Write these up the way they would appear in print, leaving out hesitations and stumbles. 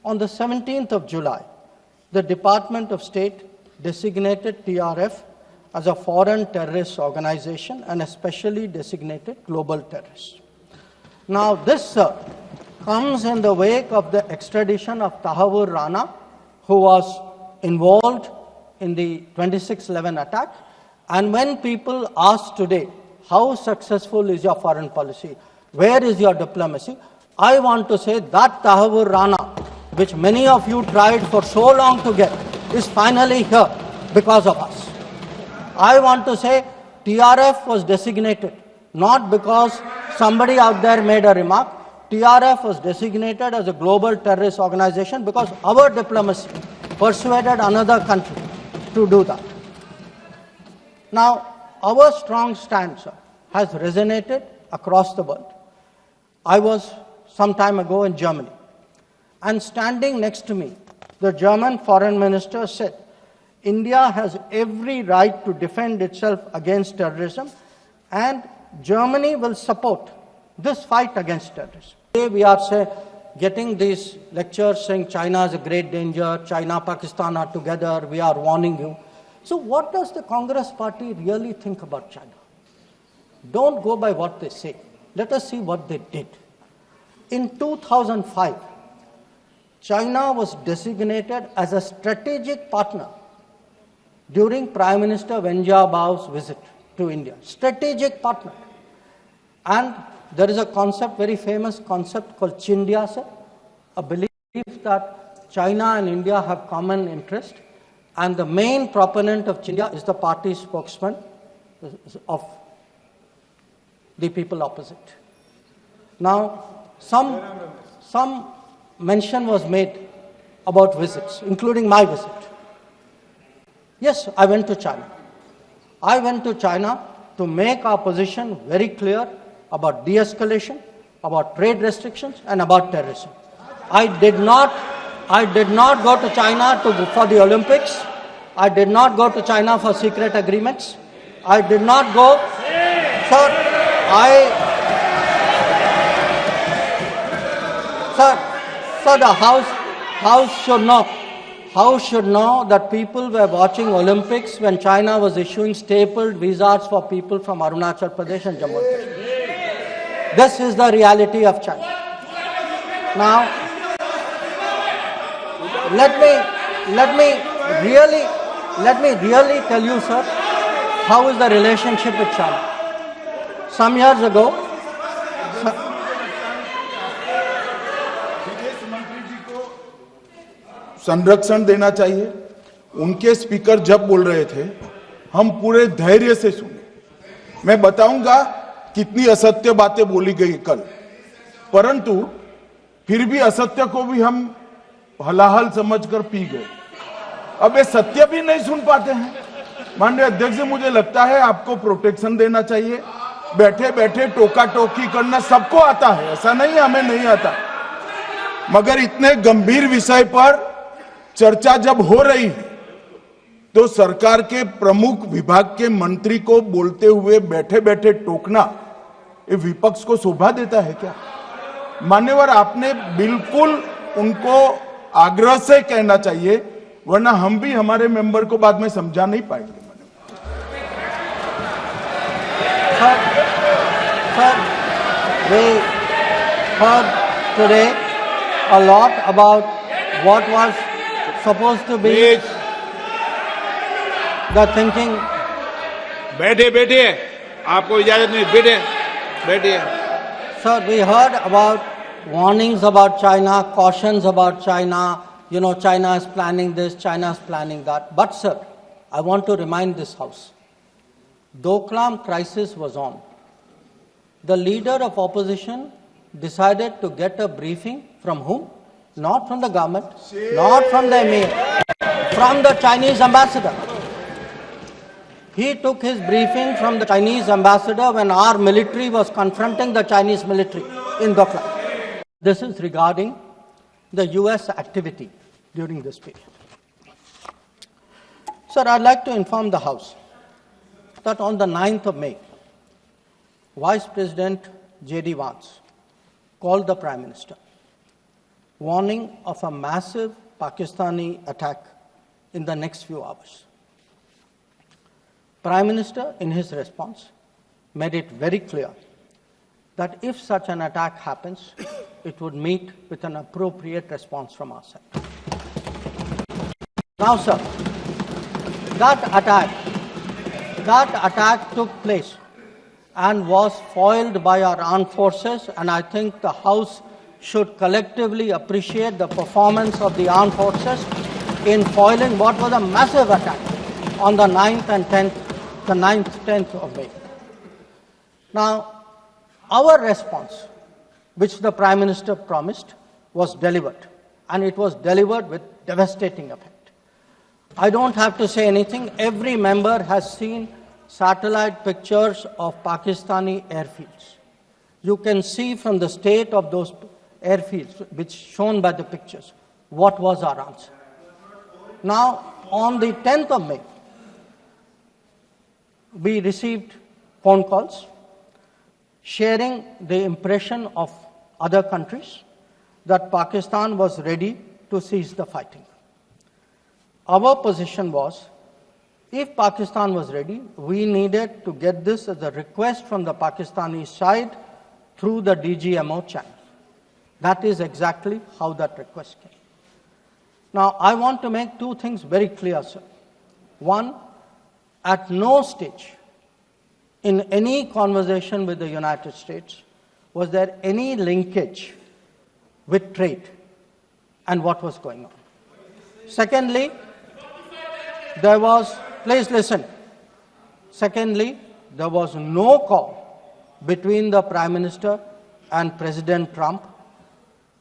On the 17th of July, the Department of State designated TRF as a foreign terrorist organization and a specially designated global terrorist. Now this comes in the wake of the extradition of Tahawwur Rana, who was involved in the 26/11 attack. And when people ask today, how successful is your foreign policy? Where is your diplomacy? I want to say that Tahawwur Rana, which many of you tried for so long to get, is finally here because of us. I want to say TRF was designated not because somebody out there made a remark. TRF was designated as a global terrorist organization because our diplomacy persuaded another country to do that. Now, our strong stance has resonated across the world. I was some time ago in Germany, and standing next to me, the German foreign minister said, India has every right to defend itself against terrorism, and Germany will support this fight against terrorism. Today we are getting these lectures saying China is a great danger, China, Pakistan are together, we are warning you. So what does the Congress party really think about China? Don't go by what they say. Let us see what they did. In 2005, China was designated as a strategic partner during Prime Minister Wen Jiabao's visit to India. Strategic partner. And there is a concept, very famous concept called Chindia, sir, a belief that China and India have common interest, and the main proponent of Chindia is the party spokesman of the people opposite. Now, some mention was made about visits, including my visit. Yes, I went to China. I went to China to make our position very clear about de-escalation, about trade restrictions, and about terrorism. I did not go to China for the Olympics. I did not go to China for secret agreements. I did not go. Sir, the House should know that people were watching Olympics when China was issuing stapled visas for people from Arunachal Pradesh and Jammu and Kashmir. This is the reality of China. Now, let me really tell you, sir, how is the relationship with China. Some years ago, संरक्षण देना चाहिए। उनके speaker जब बोल रहे थे, हम पूरे धैर्य से सुने। मैं बताऊंगा कितनी असत्य बातें बोली गई कल, परंतु फिर भी असत्य को भी हम हलाहल समझकर पी गए। अब ये सत्य भी नहीं सुन पाते हैं। माननीय अध्यक्ष जी, मुझे लगता है आपको प्रोटेक्शन देना चाहिए। बैठे बैठे टोका टोकी करना सबको आता है, ऐसा नहीं हमें नहीं आता, मगर इतने गंभीर विषय पर चर्चा जब हो रही है तो सरकार के प्रमुख विभाग के मंत्री को बोलते हुए बैठे बैठे टोकना ये विपक्ष को शोभा देता है क्या? मान्यवर, आपने बिल्कुल उनको आग्रह से कहना चाहिए, वरना हम भी हमारे मेंबर को बाद में समझा नहीं पाएंगे। Sir, we heard today a lot about what was supposed to be the thinking. बैठे आपको इजाजत नहीं, बैठिए। Sir, we heard about warnings about China, cautions about China. You know, China is planning this, China is planning that. But sir, I want to remind this House, Doklam crisis was on. The leader of opposition decided to get a briefing from whom? Not from the government, not from the emir, from the Chinese ambassador. He took his briefing from the Chinese ambassador when our military was confronting the Chinese military in Doklam. This is regarding the US activity during this period. Sir, I'd like to inform the House that on the 9th of May, Vice President J.D. Vance called the Prime Minister warning of a massive Pakistani attack in the next few hours. Prime Minister, in his response, made it very clear that if such an attack happens, it would meet with an appropriate response from our side. Now, sir, that attack took place and was foiled by our armed forces, and I think the House should collectively appreciate the performance of the armed forces in foiling what was a massive attack on the 9th and 10th of May. Now, our response, which the Prime Minister promised, was delivered, and it was delivered with devastating effect. I don't have to say anything. Every member has seen satellite pictures of Pakistani airfields. You can see from the state of those airfields, which shown by the pictures, what was our answer. Now, on the 10th of May, we received phone calls sharing the impression of other countries that Pakistan was ready to cease the fighting. Our position was, if Pakistan was ready, we needed to get this as a request from the Pakistani side through the DGMO channel. That is exactly how that request came. Now, I want to make two things very clear, sir. One, at no stage in any conversation with the United States was there any linkage with trade and what was going on. Secondly, please listen. Secondly, there was no call between the Prime Minister and President Trump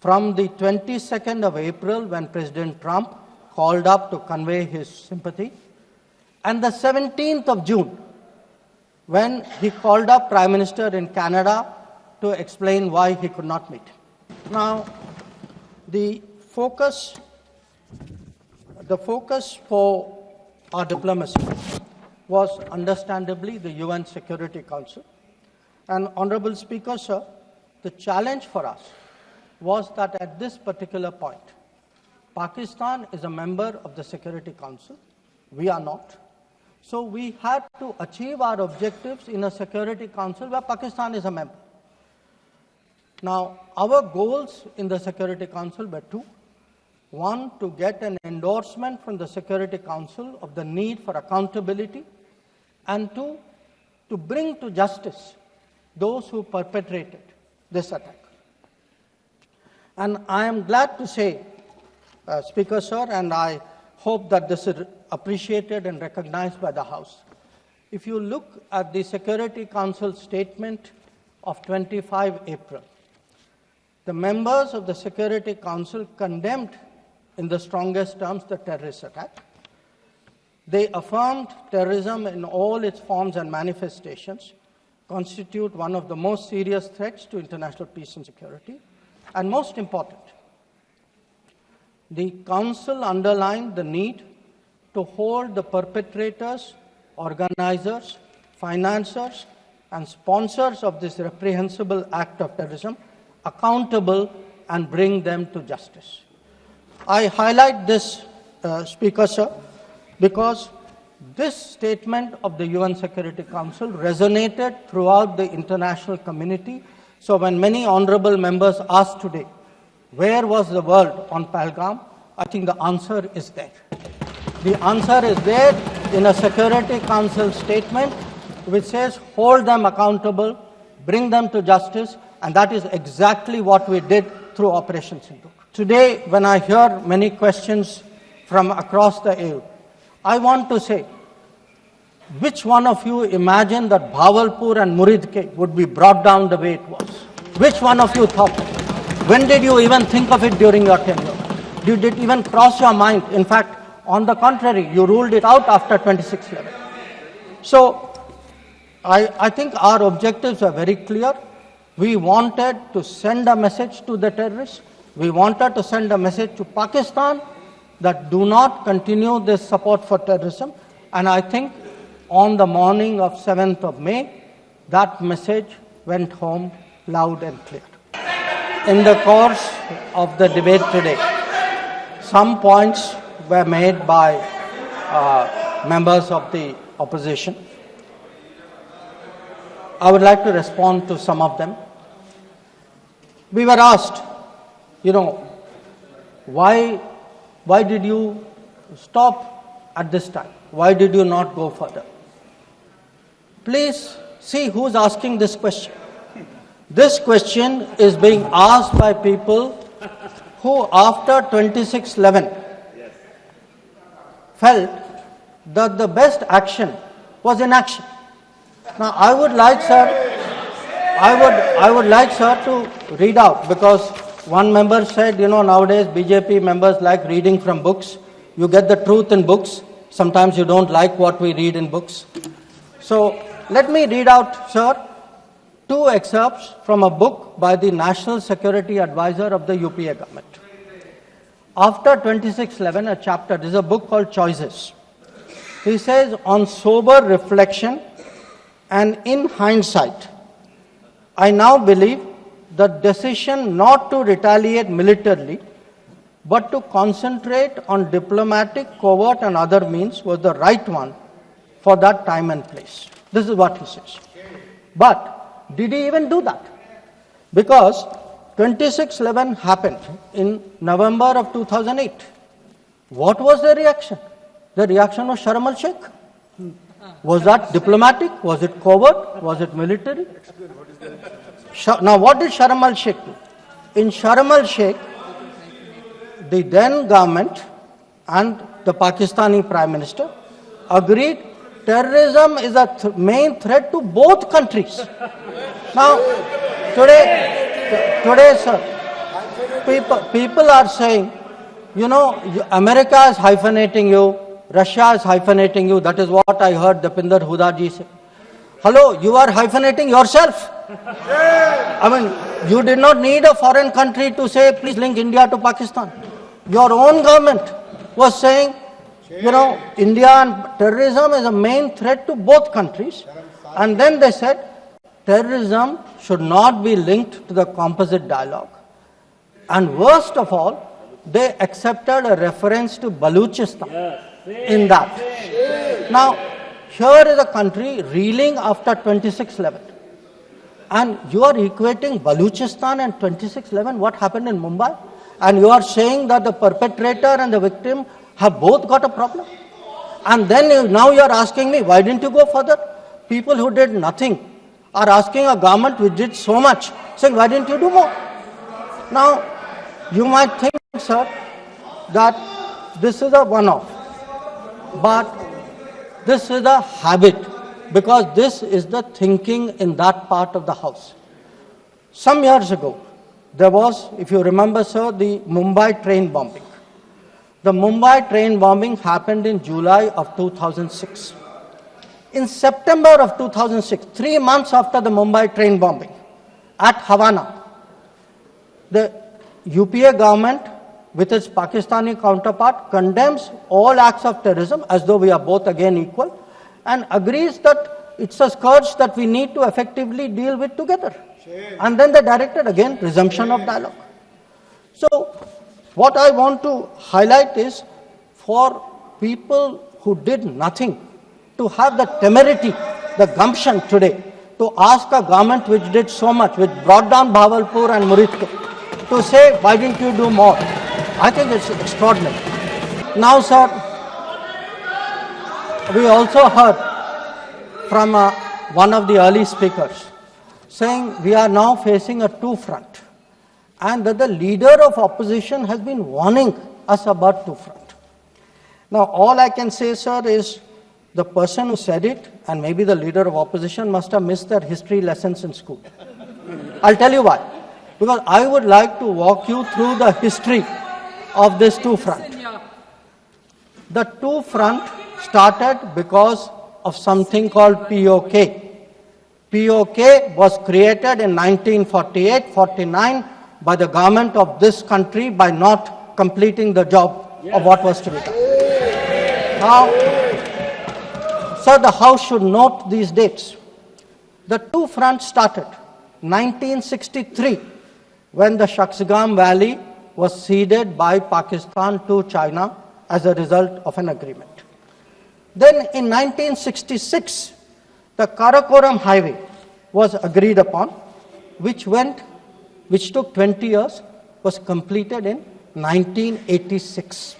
from the 22nd of April, when President Trump called up to convey his sympathy, and the 17th of June, when he called up Prime Minister in Canada to explain why he could not meet. Now, the focus for our diplomacy was understandably the UN Security Council. And Honorable Speaker, sir, the challenge for us was that at this particular point, Pakistan is a member of the Security Council. We are not. So we had to achieve our objectives in a Security Council where Pakistan is a member. Now, our goals in the Security Council were two. One, to get an endorsement from the Security Council of the need for accountability, and two, to bring to justice those who perpetrated this attack. And I am glad to say, Speaker, sir, and I hope that this is appreciated and recognized by the House. If you look at the Security Council statement of 25 April, the members of the Security Council condemned in the strongest terms the terrorist attack. They affirmed terrorism in all its forms and manifestations constitute one of the most serious threats to international peace and security. And most important, the Council underlined the need to hold the perpetrators, organizers, financiers, and sponsors of this reprehensible act of terrorism accountable and bring them to justice. I highlight this, Speaker, sir, because this statement of the UN Security Council resonated throughout the international community. So when many honorable members asked today, where was the world on Pahalgam? I think the answer is there. The answer is there in a Security Council statement which says hold them accountable, bring them to justice, and that is exactly what we did through Operation Sindoor. Today, when I hear many questions from across the aisle, I want to say, which one of you imagined that Bhavalpur and Muridke would be brought down the way it was? Which one of you thought? When did you even think of it during your tenure? Did it even cross your mind? In fact, on the contrary, you ruled it out after 26/11. So, I think our objectives are very clear. We wanted to send a message to the terrorists. We wanted to send a message to Pakistan that do not continue this support for terrorism. And I think on the morning of 7th of May, that message went home loud and clear. in the course of the debate today, some points were made by members of the opposition. I would like to respond to some of them. We were asked, why did you stop at this time? Why did you not go further? Please see who's asking this question. This question is being asked by people who, after 26/11, felt that the best action was inaction. Now, I would like, sir, to read out, because one member said, nowadays BJP members like reading from books. You get the truth in books. Sometimes you don't like what we read in books. So, let me read out, sir, two excerpts from a book by the National Security Advisor of the UPA government. After 26/11, a chapter, this is a book called Choices. He says, on sober reflection and in hindsight, I now believe the decision not to retaliate militarily, but to concentrate on diplomatic, covert and other means was the right one for that time and place. This is what he says. But did he even do that? Because 26/11 happened in November of 2008. What was the reaction? The reaction was Sharm el-Sheikh. Was that diplomatic? Was it covert? Was it military? Now, what did Sharm el-Sheikh do? In Sharm el-Sheikh, the then government and the Pakistani Prime Minister agreed terrorism is a main threat to both countries. Now, today, sir, people are saying, America is hyphenating you, Russia is hyphenating you. That is what I heard Deepinder Huda ji say. Hello, you are hyphenating yourself. I mean, you did not need a foreign country to say, please link India to Pakistan. Your own government was saying, India and terrorism is a main threat to both countries. And then they said, terrorism should not be linked to the composite dialogue. And worst of all, they accepted a reference to Baluchistan in that. Now, here is a country reeling after 26/11. And you are equating Baluchistan and 26/11, what happened in Mumbai? And you are saying that the perpetrator and the victim have both got a problem. And then now you are asking me, why didn't you go further? People who did nothing are asking a government which did so much, saying, why didn't you do more? Now, you might think, sir, that this is a one-off. But this is a habit, because this is the thinking in that part of the house. Some years ago, there was, if you remember, sir, the Mumbai train bombing. The Mumbai train bombing happened in July of 2006. In September of 2006, 3 months after the Mumbai train bombing, at Havana, the UPA government, with its Pakistani counterpart, condemns all acts of terrorism as though we are both again equal, and agrees that it's a scourge that we need to effectively deal with together. And then they directed again resumption of dialogue. So, what I want to highlight is, for people who did nothing, to have the temerity, the gumption today, to ask a government which did so much, which brought down Bahawalpur and Muridke, to say, why didn't you do more? I think it's extraordinary. Now, sir, we also heard from one of the early speakers saying we are now facing a two-front, and that the leader of opposition has been warning us about two-front. Now, all I can say, sir, is the person who said it, and maybe the leader of opposition, must have missed their history lessons in school. I'll tell you why. Because I would like to walk you through the history of this two-front. The two-front started because of something called POK. POK was created in 1948-49 by the government of this country by not completing the job of what was to be done. Now, sir, the House should note these dates. The two fronts started 1963, when the Shaksgam Valley was ceded by Pakistan to China as a result of an agreement. Then in 1966, the Karakoram Highway was agreed upon, which took 20 years, was completed in 1986.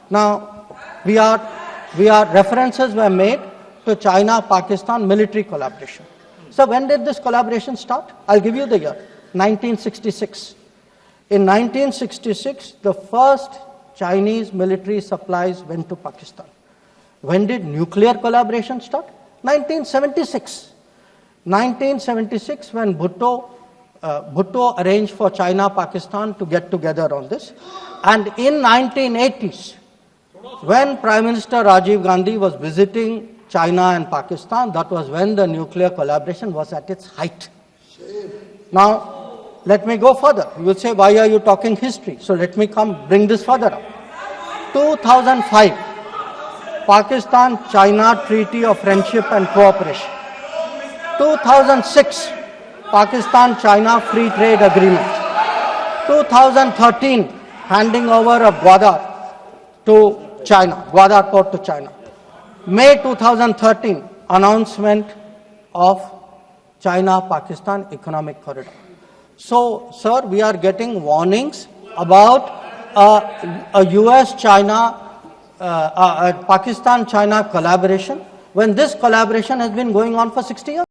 Now, references were made to China-Pakistan military collaboration. So when did this collaboration start? I'll give you the year, 1966. In 1966, the first Chinese military supplies went to Pakistan. When did nuclear collaboration start? 1976. 1976, when Bhutto arranged for China-Pakistan to get together on this. And in 1980s, when Prime Minister Rajiv Gandhi was visiting China and Pakistan, that was when the nuclear collaboration was at its height. Now, let me go further. You will say, why are you talking history? So let me bring this further up. 2005, Pakistan-China Treaty of Friendship and Cooperation. 2006, Pakistan-China Free Trade Agreement. 2013, handing over of Gwadar to China, Gwadar port to China. May 2013, announcement of China-Pakistan Economic Corridor. So, sir, we are getting warnings about a US-China, Pakistan-China collaboration when this collaboration has been going on for 60 years.